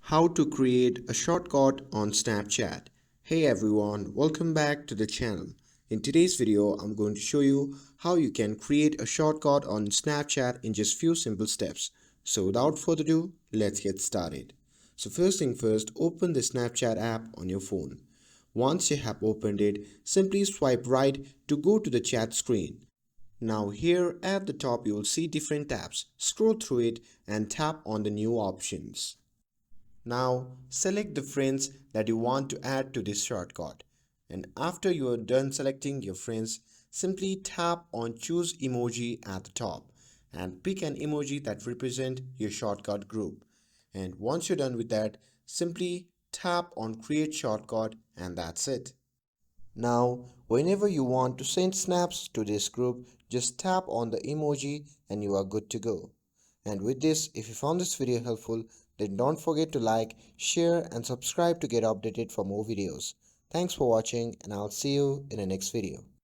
How to create a shortcut on Snapchat. Hey everyone, welcome back to the channel. In today's video, I'm going to show you how you can create a shortcut on Snapchat in just few simple steps. So without further ado, let's get started. So first thing first, open the Snapchat app on your phone. Once you have opened it, simply swipe right to go to the chat screen. Now here at the top you will see different tabs. Scroll through it and tap on the new options. Now select the friends that you want to add to this shortcut. And after you are done selecting your friends, simply tap on choose emoji at the top and pick an emoji that represent your shortcut group. And once you're done with that, simply tap on create shortcut and that's it. Now, whenever you want to send snaps to this group, just tap on the emoji and you are good to go. And with this, if you found this video helpful, then don't forget to like, share and subscribe to get updated for more videos. Thanks for watching and I'll see you in the next video.